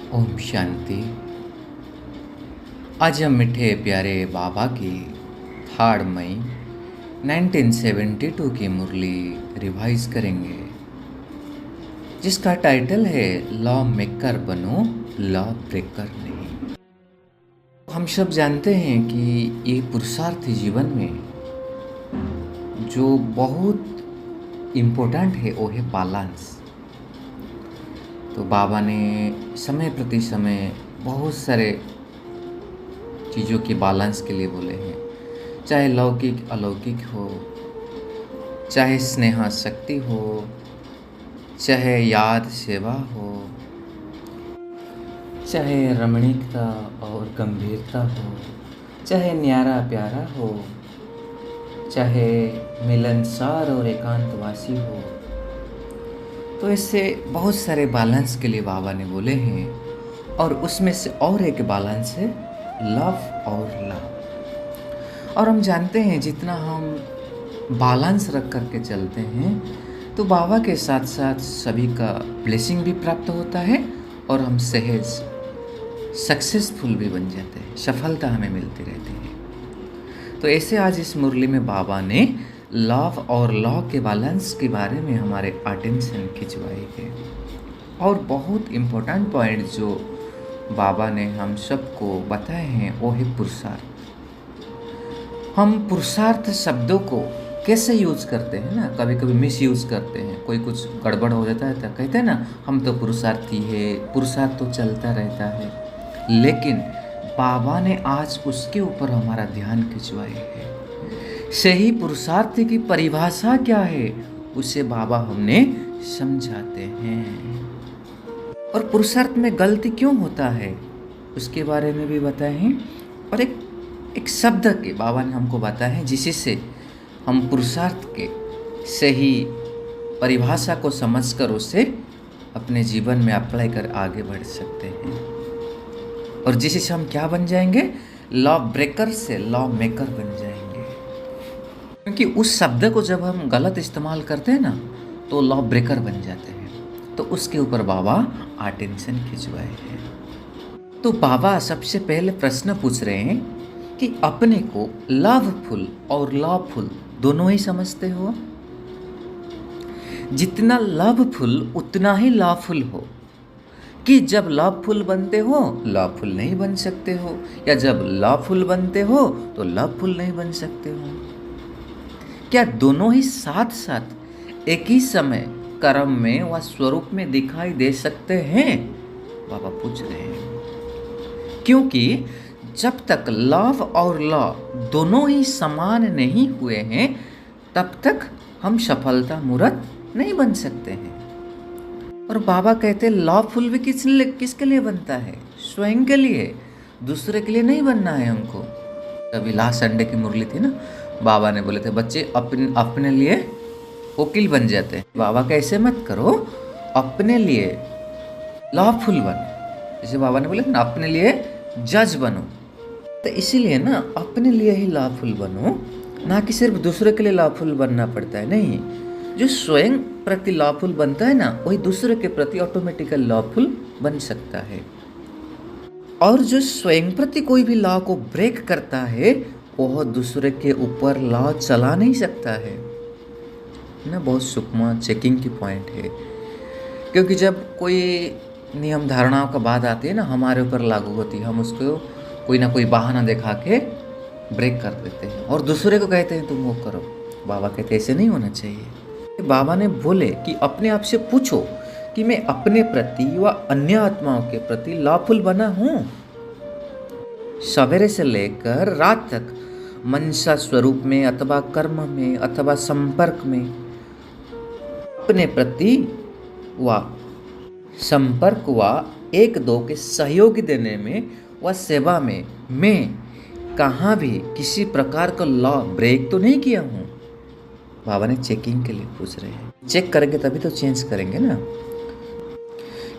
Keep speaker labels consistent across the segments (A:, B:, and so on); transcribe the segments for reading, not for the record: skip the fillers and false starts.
A: ओम शांति। आज हम मीठे प्यारे बाबा की 3 मई 1972 की मुरली रिवाइज करेंगे, जिसका टाइटल है लॉ मेकर बनो, लॉ ब्रेकर नहीं। हम सब जानते हैं कि ये पुरुषार्थी जीवन में जो बहुत इम्पोर्टेंट है वो है बैलेंस। तो बाबा ने समय प्रति समय बहुत सारे चीज़ों की बैलेंस के लिए बोले हैं, चाहे लौकिक अलौकिक हो, चाहे स्नेह शक्ति हो, चाहे याद सेवा हो, चाहे रमणीकता और गंभीरता हो, चाहे न्यारा प्यारा हो, चाहे मिलनसार और एकांतवासी हो। तो इससे बहुत सारे बैलेंस के लिए बाबा ने बोले हैं, और उसमें से और एक बैलेंस है लव और लव। और हम जानते हैं जितना हम बैलेंस रख करके चलते हैं तो बाबा के साथ साथ सभी का ब्लेसिंग भी प्राप्त होता है और हम सहज सक्सेसफुल भी बन जाते हैं, सफलता हमें मिलती रहती है। तो ऐसे आज इस मुरली में बाबा ने लव और लॉ के बैलेंस के बारे में हमारे अटेंशन खिंचवाई है। और बहुत इम्पोर्टेंट पॉइंट जो बाबा ने हम सबको बताए हैं वो है पुरुषार्थ। हम पुरुषार्थ शब्दों को कैसे यूज़ करते हैं ना, कभी कभी मिस यूज़ करते हैं। कोई कुछ गड़बड़ हो जाता है तो कहते हैं ना हम तो पुरुषार्थी है, पुरुषार्थ तो चलता रहता है। लेकिन बाबा ने आज उसके ऊपर हमारा ध्यान खिंचवाए है। सही पुरुषार्थ की परिभाषा क्या है उसे बाबा हमने समझाते हैं, और पुरुषार्थ में गलती क्यों होता है उसके बारे में भी बताए हैं। और एक शब्द के बाबा ने हमको बताया है जिससे हम पुरुषार्थ के सही परिभाषा को समझकर उसे अपने जीवन में अप्लाई कर आगे बढ़ सकते हैं, और जिससे हम क्या बन जाएंगे, लॉ ब्रेकर से लॉ मेकर बन जाएंगे। क्योंकि उस शब्द को जब हम गलत इस्तेमाल करते हैं ना तो लॉ ब्रेकर बन जाते हैं। तो उसके ऊपर बाबा अटेंशन खिंचवाए हैं। तो बाबा सबसे पहले प्रश्न पूछ रहे हैं कि अपने को लवफुल और लॉफुल दोनों ही समझते हो? जितना लवफुल उतना ही लॉफुल हो, कि जब लवफुल बनते हो लॉफुल नहीं बन सकते हो, या जब लॉफुल बनते हो तो लवफुल नहीं बन सकते हो। क्या दोनों ही साथ साथ एक ही समय कर्म में व स्वरूप में दिखाई दे सकते हैं? बाबा पूछ रहे हैं। क्योंकि जब तक लव और लॉ दोनों ही समान नहीं हुए हैं तब तक हम सफलता मूर्त नहीं बन सकते हैं। और बाबा कहते हैं लॉफुल भी किसके लिए बनता है? स्वयं के लिए, दूसरे के लिए नहीं बनना है हमको। अभी लास्ट संडे की मुरली थी ना, बाबा ने बोले थे बच्चे अपने लिए वकील बन जाते हैं। बाबा का ऐसे मत करो, अपने लिए लॉफुल बनो। जैसे बाबा ने बोले ना अपने लिए जज बनो, तो इसीलिए ना अपने लिए ही लॉफुल बनो, ना कि सिर्फ दूसरे के लिए लॉफुल बनना पड़ता है। नहीं, जो स्वयं प्रति लॉफुल बनता है ना वही दूसरे के प्रति ऑटोमेटिकल लॉफुल बन सकता है। और जो स्वयं प्रति कोई भी लॉ को ब्रेक करता है वह दूसरे के ऊपर लॉ चला नहीं सकता है ना। बहुत सूक्ष्म चेकिंग की पॉइंट है, क्योंकि जब कोई नियम धारणाओं का बात आती है ना हमारे ऊपर लागू होती है, हम उसको कोई ना कोई बहाना दिखा के ब्रेक कर देते हैं और दूसरे को कहते हैं तुम वो करो। बाबा कहते ऐसे नहीं होना चाहिए। बाबा ने बोले कि अपने आप से पूछो कि मैं अपने प्रति व अन्य आत्माओं के प्रति लॉफुल बना हूँ? सवेरे से लेकर रात तक मनसा स्वरूप में अथवा कर्म में अथवा संपर्क में अपने प्रति व संपर्क व एक दो के सहयोग देने में व सेवा में मैं कहाँ भी किसी प्रकार का लॉ ब्रेक तो नहीं किया हूँ? बाबा ने चेकिंग के लिए पूछ रहे हैं। चेक करेंगे तभी तो चेंज करेंगे ना।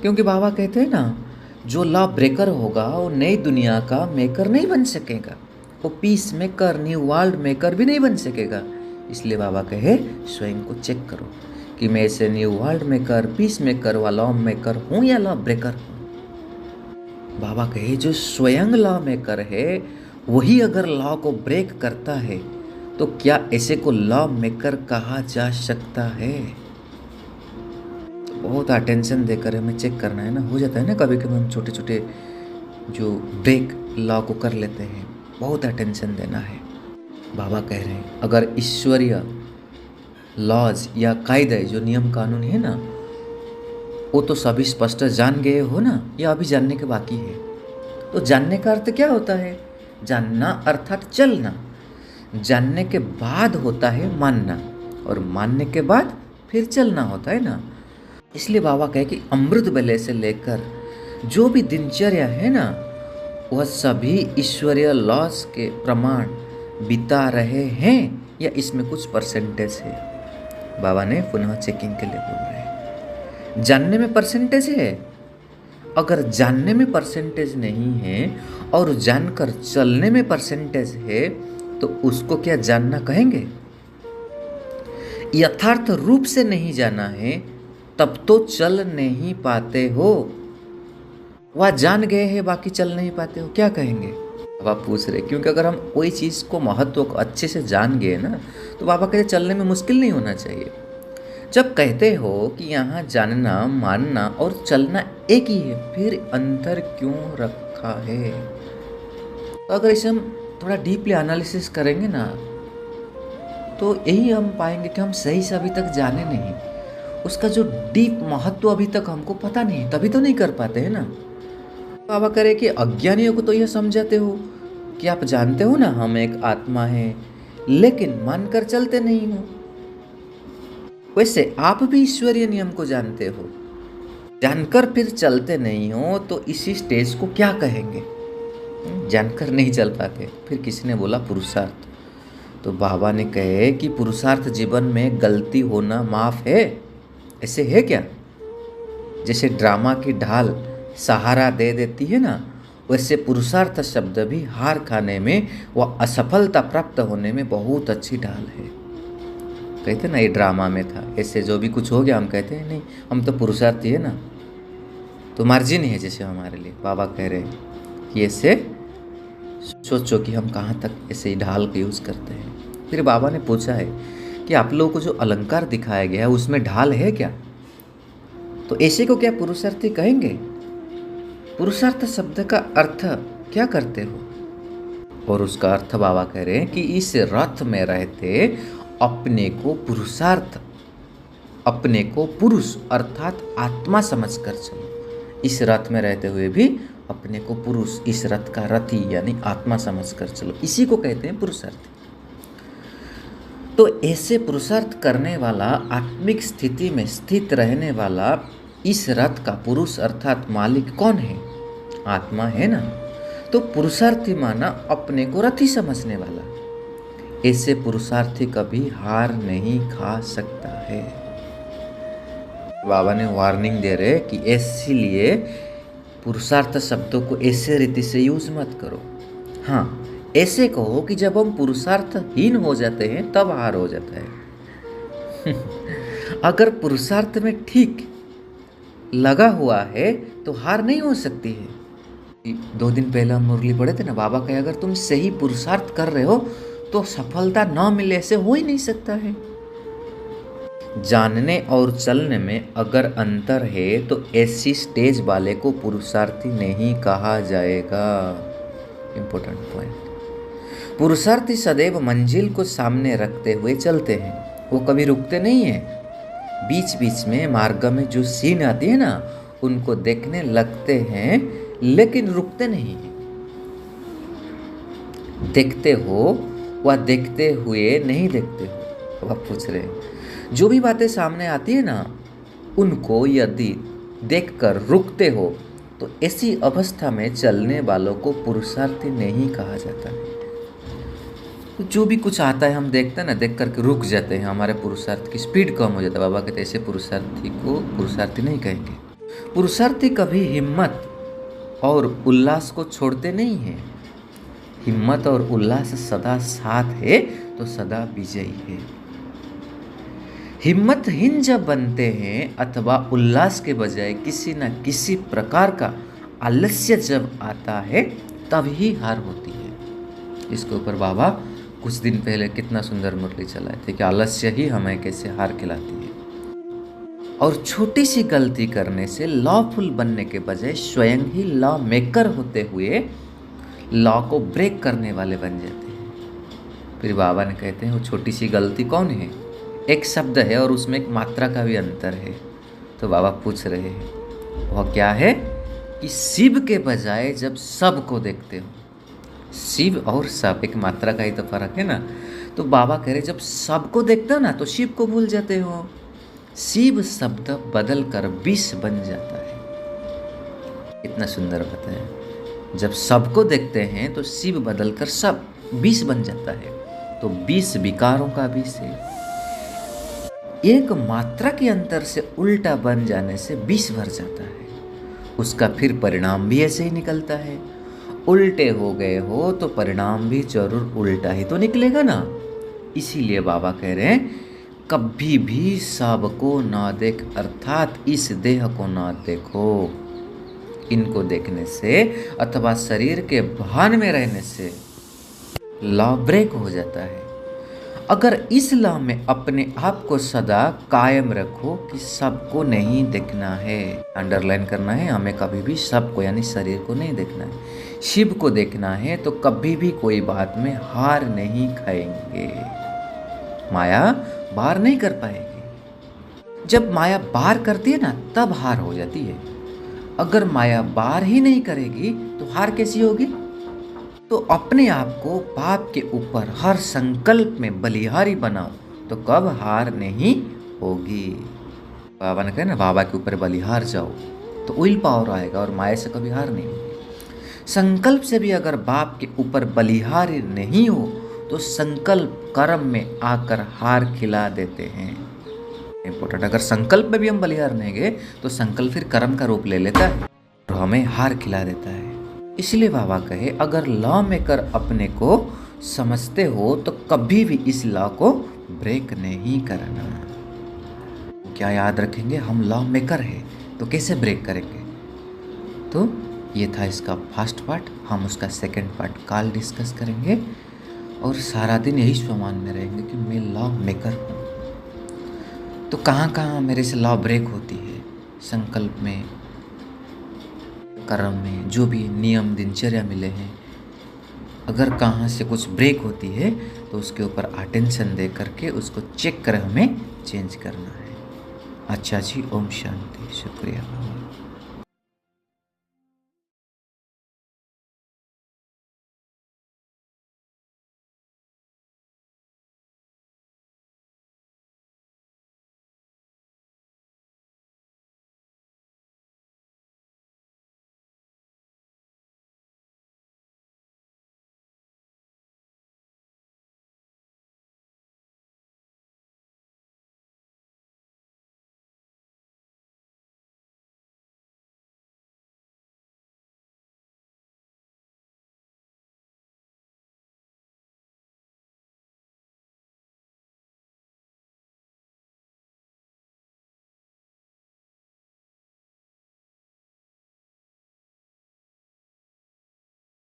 A: क्योंकि बाबा कहते हैं ना जो लॉ ब्रेकर होगा वो नई दुनिया का मेकर नहीं बन सकेगा, वो peace maker new world maker भी नहीं बन सकेगा। इसलिए बाबा कहे स्वयं को चेक करो कि मैं ऐसे new world maker, peace maker व लॉ मेकर हूँ या लॉ ब्रेकर हूँ। बाबा कहे जो स्वयं लॉ मेकर है वही अगर लॉ को ब्रेक करता है तो क्या ऐसे को लॉ मेकर कहा जा सकता है? तो बहुत अटेंशन देकर हमें चेक करना है ना। हो जाता है ना कभी कभी हम छोटे छोटे जो ब्रेक लॉ को कर लेते हैं, बहुत अटेंशन देना है। बाबा कह रहे हैं अगर ईश्वरीय लॉज या कायदे जो नियम कानून है ना वो तो सभी स्पष्ट जान गए हो ना, या अभी जानने के बाकी है? तो जानने का अर्थ क्या होता है? जानना अर्थात चलना। जानने के बाद होता है मानना, और मानने के बाद फिर चलना होता है ना। इसलिए बाबा कहे कि अमृत बेले से लेकर जो भी दिनचर्या है ना वह सभी ईश्वरीय लॉस के प्रमाण बिता रहे हैं, या इसमें कुछ परसेंटेज है? बाबा ने पुनः चेकिंग के लिए बोल रहे हैं। जानने में परसेंटेज है? अगर जानने में परसेंटेज नहीं है और जानकर चलने में परसेंटेज है तो उसको क्या जानना कहेंगे? यथार्थ रूप से नहीं जाना है तब तो चल नहीं पाते हो। वह जान गए हैं बाकी चल नहीं पाते हो, क्या कहेंगे? अब आप पूछ रहे क्योंकि अगर हम कोई चीज़ को महत्व को अच्छे से जान गए ना तो बाबा कहते चलने में मुश्किल नहीं होना चाहिए। जब कहते हो कि यहाँ जानना मानना और चलना एक ही है, फिर अंतर क्यों रखा है? तो अगर इसे हम थोड़ा डीपली एनालिसिस करेंगे ना तो यही हम पाएंगे कि हम सही से अभी तक जाने नहीं, उसका जो डीप महत्व अभी तक हमको पता नहीं, तभी तो नहीं कर पाते हैं ना। बाबा करे कि अज्ञानियों को तो यह समझाते हो कि आप जानते हो ना हम एक आत्मा है, लेकिन मानकर चलते नहीं हो। वैसे आप भी ईश्वरीय नियम को जानते हो, जानकर फिर चलते नहीं हो, तो इसी स्टेज को क्या कहेंगे? जानकर नहीं चल पाते। फिर किसी ने बोला पुरुषार्थ, तो बाबा ने कहे कि पुरुषार्थ जीवन में गलती होना माफ है, ऐसे है क्या? जैसे ड्रामा की ढाल सहारा दे देती है ना, वैसे पुरुषार्थ शब्द भी हार खाने में व असफलता प्राप्त होने में बहुत अच्छी ढाल है। कहते ना ये ड्रामा में था, ऐसे जो भी कुछ हो गया हम कहते हैं नहीं हम तो पुरुषार्थी है ना, तो मार्जिन है जैसे हमारे लिए। बाबा कह रहे हैं कि ऐसे सोचो कि हम कहाँ तक ऐसे ढाल का यूज़ करते हैं। फिर बाबा ने पूछा है कि आप लोगों को जो अलंकार दिखाया गया है उसमें ढाल है क्या? तो ऐसे को क्या पुरुषार्थी कहेंगे? पुरुषार्थ शब्द का अर्थ क्या करते हो? और उसका अर्थ बाबा कह रहे हैं कि इस रथ में रहते अपने को पुरुषार्थ, अपने को पुरुष अर्थात आत्मा समझकर चलो। इस रथ में रहते हुए भी अपने को पुरुष, इस रथ का रथी यानी आत्मा समझकर चलो, इसी को कहते हैं पुरुषार्थी। तो ऐसे पुरुषार्थ करने वाला, आत्मिक स्थिति में स्थित रहने वाला इस रथ का पुरुष अर्थात मालिक कौन है? आत्मा है ना। तो पुरुषार्थी माना अपने को रथी समझने वाला। ऐसे पुरुषार्थी कभी हार नहीं खा सकता है। बाबा ने वार्निंग दे रहे कि इसीलिए पुरुषार्थ शब्दों को ऐसे रीति से यूज मत करो। हाँ, ऐसे कहो कि जब हम पुरुषार्थहीन हो जाते हैं तब हार हो जाता है। अगर पुरुषार्थ में ठीक लगा हुआ है तो हार नहीं हो सकती है। 2 दिन पहले हम मुरली पढ़े थे ना, बाबा कहे अगर तुम सही पुरुषार्थ कर रहे हो तो सफलता न मिले ऐसे हो ही नहीं सकता है। जानने और चलने में अगर अंतर है तो ऐसी स्टेज वाले को पुरुषार्थी नहीं कहा जाएगा। Important point. पुरुषार्थी सदैव मंजिल को सामने रखते हुए चलते हैं, वो कभी रुकते नहीं है। बीच बीच में मार्ग में जो सीन आती है ना उनको देखने लगते हैं लेकिन रुकते नहीं हैं। देखते हो वह देखते हुए नहीं देखते हो। अब आप पूछ रहे हैं जो भी बातें सामने आती है ना उनको यदि देखकर रुकते हो तो ऐसी अवस्था में चलने वालों को पुरुषार्थी नहीं कहा जाता है। तो जो भी कुछ आता है हम देखते हैं ना, देख करके रुक जाते हैं, हमारे पुरुषार्थ की स्पीड कम हो जाता है। बाबा कहते ऐसे पुरुषार्थी को पुरुषार्थी नहीं कहेंगे। पुरुषार्थी कभी हिम्मत और उल्लास को छोड़ते नहीं हैं। हिम्मत और उल्लास सदा साथ है तो सदा विजयी है। हिम्मतहीन जब बनते हैं अथवा उल्लास के बजाय किसी न किसी प्रकार का आलस्य जब आता है तब ही हार होती है। इसके ऊपर बाबा कुछ दिन पहले कितना सुंदर मुरली चलाए थे कि आलस्य ही हमें कैसे हार खिलाती है। और छोटी सी गलती करने से लॉफुल बनने के बजाय स्वयं ही लॉ मेकर होते हुए लॉ को ब्रेक करने वाले बन जाते हैं। फिर बाबा ने कहते हैं वो छोटी सी गलती कौन है? एक शब्द है और उसमें एक मात्रा का भी अंतर है। तो बाबा पूछ रहे हैं वह क्या है कि शिव के बजाय जब सब को देखते हो, शिव और सब एक मात्रा का ही तो फर्क है ना। तो बाबा कह रहे जब सबको देखते हो ना तो शिव को भूल जाते हो। शिव शब्द बदल कर विष बन जाता है। इतना सुंदर बताया। जब सबको देखते हैं तो शिव बदल कर सब विष बन जाता है। तो विष विकारों का विष है। एक मात्रा के अंतर से उल्टा बन जाने से विष भर जाता है। उसका फिर परिणाम भी ऐसे ही निकलता है। उल्टे हो गए हो तो परिणाम भी जरूर उल्टा ही तो निकलेगा ना। इसीलिए बाबा कह रहे हैं कभी भी सबको ना देख, अर्थात इस देह को ना देखो। इनको देखने से अथवा शरीर के भान में रहने से लॉ ब्रेक हो जाता है। अगर इस लॉ में अपने आप को सदा कायम रखो कि सबको नहीं देखना है, अंडरलाइन करना है हमें, कभी भी सबको यानी शरीर को नहीं देखना है, शिव को देखना है, तो कभी भी कोई बात में हार नहीं खाएंगे। माया बार नहीं कर पाएगी। जब माया बार करती है ना तब हार हो जाती है। अगर माया बार ही नहीं करेगी तो हार कैसी होगी? तो अपने आप को पाप के ऊपर हर संकल्प में बलिहारी बनाओ तो कब हार नहीं होगी। बाबा ने कहा ना बाबा के ऊपर बलिहार जाओ तो विल पावर आएगा और माया से कभी हार नहीं होगी। संकल्प से भी अगर बाप के ऊपर बलिहारी नहीं हो तो संकल्प कर्म में आकर हार खिला देते हैं। इंपॉर्टेंट, अगर संकल्प में भी हम बलिहार नहीं गए तो संकल्प फिर कर्म का रूप ले लेता है और हमें हार खिला देता है। इसलिए बाबा कहे अगर लॉ मेकर अपने को समझते हो तो कभी भी इस लॉ को ब्रेक नहीं करना। क्या याद रखेंगे? हम लॉ मेकर है तो कैसे ब्रेक करेंगे? तो ये था इसका फर्स्ट पार्ट। हम उसका सेकंड पार्ट कल डिस्कस करेंगे और सारा दिन यही स्वमान में रहेंगे कि मैं लॉ मेकर हूँ। तो कहाँ कहाँ मेरे से लॉ ब्रेक होती है? संकल्प में, कर्म में, जो भी नियम दिनचर्या मिले हैं, अगर कहाँ से कुछ ब्रेक होती है तो उसके ऊपर अटेंशन दे करके उसको चेक कर हमें चेंज करना है। अच्छा जी, ओम शांति, शुक्रिया।